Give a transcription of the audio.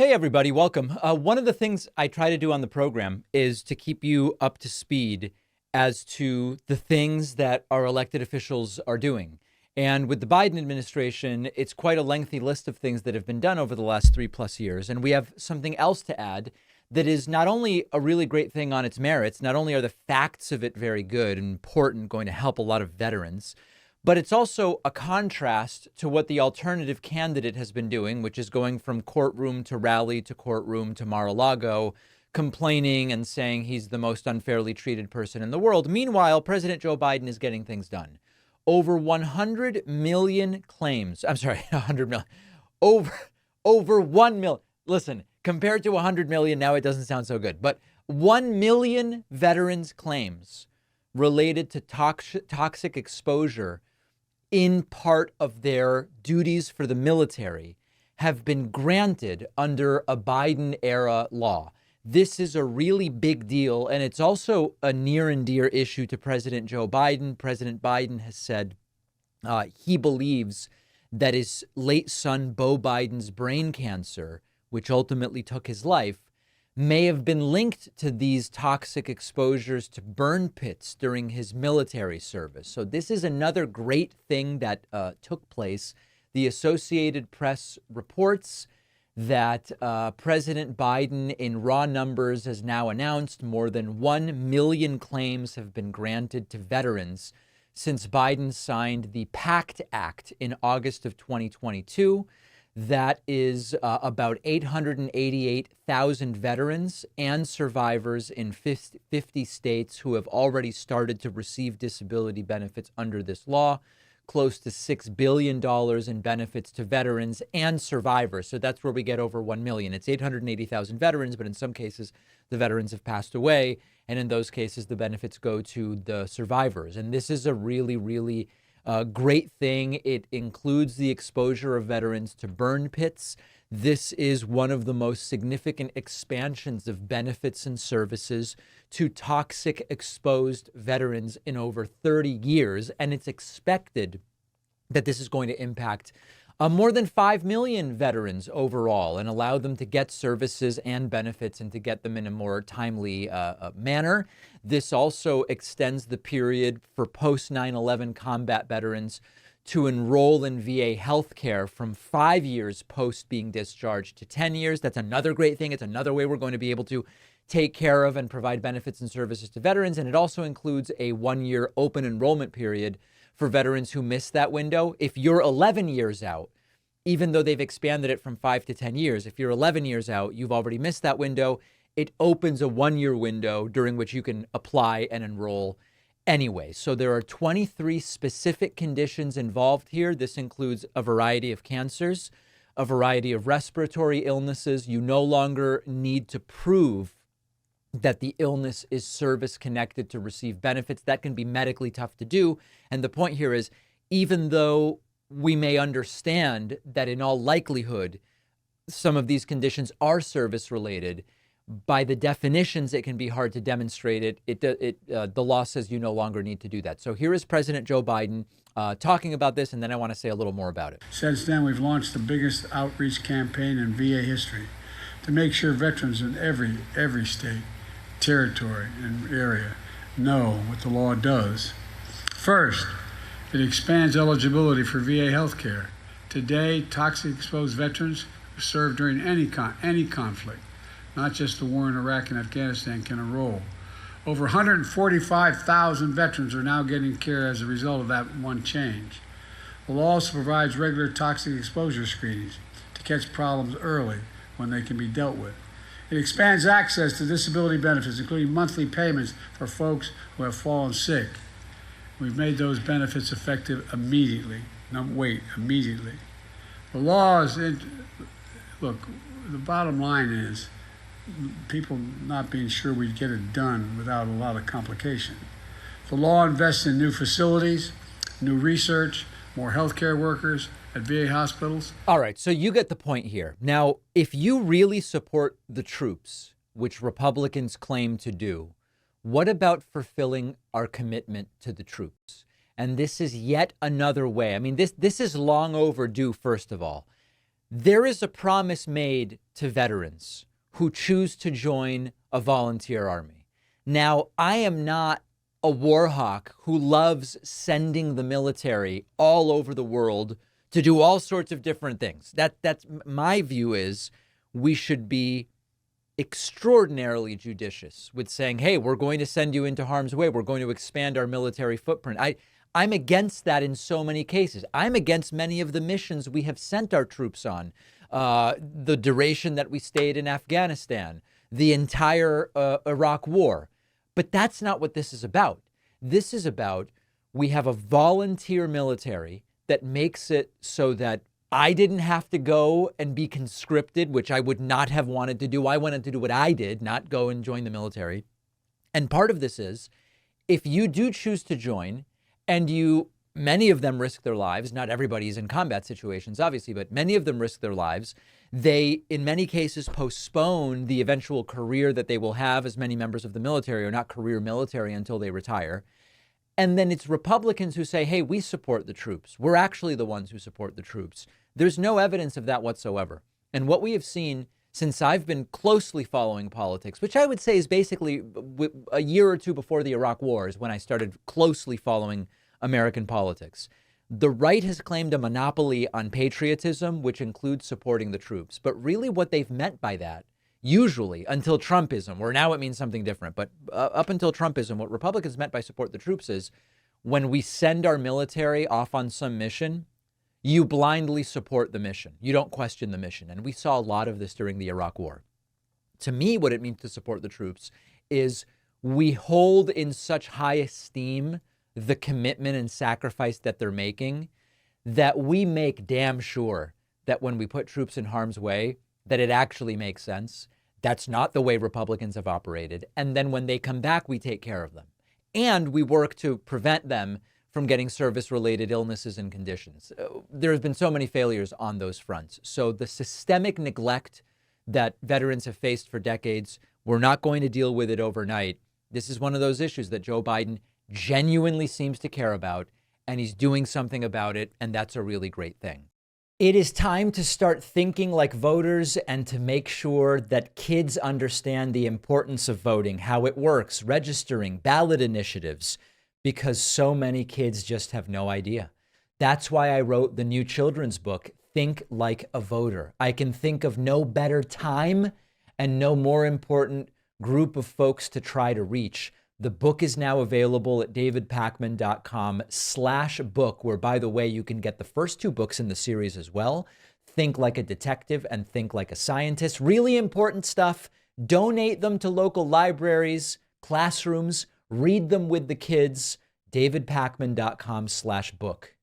Hey, everybody, welcome. One of the things I try to do on the program is to keep you up to speed as to the things that our elected officials are doing. And with the Biden administration, it's quite a lengthy list of things that have been done over the last 3+ years. And we have something else to add that is not only a really great thing on its merits, not only are the facts of it very good and important, going to help a lot of veterans, but it's also a contrast to what the alternative candidate has been doing, which is going from courtroom to rally to courtroom to Mar-a-Lago, complaining and saying he's the most unfairly treated person in the world. Meanwhile, President Joe Biden is getting things done. Over 100 million claims. I'm sorry, 100 million. Over 1 million. Listen, compared to 100 million, now it doesn't sound so good. But 1 million veterans' claims related to toxic exposure in part of their duties for the military have been granted under a Biden-era law. This is a really big deal, and it's also a near and dear issue to President Joe Biden. President Biden has said he believes that his late son, Beau Biden's brain cancer, which ultimately took his life, may have been linked to these toxic exposures to burn pits during his military service. So this is another great thing that took place. The Associated Press reports that President Biden, in raw numbers, has now announced more than 1 million claims have been granted to veterans since Biden signed the PACT Act in August of 2022. That is about 888,000 veterans and survivors in 50 states who have already started to receive disability benefits under this law, close to $6 billion in benefits to veterans and survivors. So that's where we get over 1 million. It's 880,000 veterans, but in some cases, the veterans have passed away. And in those cases, the benefits go to the survivors. And this is a really, really great thing. It includes the exposure of veterans to burn pits. This is one of the most significant expansions of benefits and services to toxic exposed veterans in over 30 years. And it's expected that this is going to impact more than 5 million veterans overall and allow them to get services and benefits and to get them in a more timely manner. This also extends the period for post 9/11 combat veterans to enroll in VA healthcare from 5 years post being discharged to 10 years. That's another great thing. It's another way we're going to be able to take care of and provide benefits and services to veterans. And it also includes a 1-year open enrollment period for veterans who missed that window. If you're 11 years out, even though they've expanded it from 5 to 10 years, if you're 11 years out, you've already missed that window. It opens a 1-year window during which you can apply and enroll anyway. So there are 23 specific conditions involved here. This includes a variety of cancers, a variety of respiratory illnesses. You no longer need to prove that the illness is service connected to receive benefits. That can be medically tough to do. And the point here is, even though we may understand that in all likelihood, some of these conditions are service related, by the definitions, it can be hard to demonstrate it. The law says you no longer need to do that. So here is President Joe Biden talking about this, and then I want to say a little more about it. Since then, we've launched the biggest outreach campaign in VA history to make sure veterans in every state, territory, and area know what the law does. First, it expands eligibility for VA health care. Today, toxic exposed veterans who served during any conflict, not just the war in Iraq and Afghanistan, can enroll. Over 145,000 veterans are now getting care as a result of that one change. The law also provides regular toxic exposure screenings to catch problems early when they can be dealt with. It expands access to disability benefits, including monthly payments for folks who have fallen sick. We've made those benefits effective immediately. Immediately. The law is, look, the bottom line is people not being sure we'd get it done without a lot of complication. The law invests in new facilities, new research, more healthcare workers at VA hospitals. All right, so you get the point here. Now, if you really support the troops, which Republicans claim to do, what about fulfilling our commitment to the troops? And this is yet another way. I mean, this is long overdue, first of all. There is a promise made to veterans who choose to join a volunteer army. Now, I am not a war hawk who loves sending the military all over the world to do all sorts of different things. That's my view is we should be extraordinarily judicious with saying, hey, we're going to send you into harm's way. We're going to expand our military footprint. I'm against that in so many cases. I'm against many of the missions we have sent our troops on, the duration that we stayed in Afghanistan, the entire Iraq war. But that's not what this is about. This is about we have a volunteer military that makes it so that I didn't have to go and be conscripted, which I would not have wanted to do. I wanted to do what I did, not go and join the military. And part of this is if you do choose to join and many of them risk their lives, not everybody is in combat situations, obviously, but many of them risk their lives. They, in many cases, postpone the eventual career that they will have as many members of the military, or not career military, until they retire. And then it's Republicans who say, hey, we support the troops. We're actually the ones who support the troops. There's no evidence of that whatsoever. And what we have seen since I've been closely following politics, which I would say is basically a year or two before the Iraq War is when I started closely following American politics. The right has claimed a monopoly on patriotism, which includes supporting the troops. But really what they've meant by that, usually until Trumpism, where now it means something different, but up until Trumpism, what Republicans meant by support the troops is when we send our military off on some mission, you blindly support the mission. You don't question the mission. And we saw a lot of this during the Iraq War. To me, what it means to support the troops is we hold in such high esteem the commitment and sacrifice that they're making, that we make damn sure that when we put troops in harm's way, that it actually makes sense. That's not the way Republicans have operated. And then when they come back, we take care of them. And we work to prevent them from getting service-related illnesses and conditions. There have been so many failures on those fronts. So the systemic neglect that veterans have faced for decades, we're not going to deal with it overnight. This is one of those issues that Joe Biden genuinely seems to care about, and he's doing something about it, and that's a really great thing. It is time to start thinking like voters and to make sure that kids understand the importance of voting, how it works, registering, ballot initiatives, because so many kids just have no idea. That's why I wrote the new children's book, Think Like a Voter. I can think of no better time and no more important group of folks to try to reach. The book is now available at davidpakman.com/book, where, by the way, you can get the first 2 books in the series as well. Think Like a Detective and Think Like a Scientist. Really important stuff. Donate them to local libraries, classrooms, read them with the kids. davidpakman.com/book.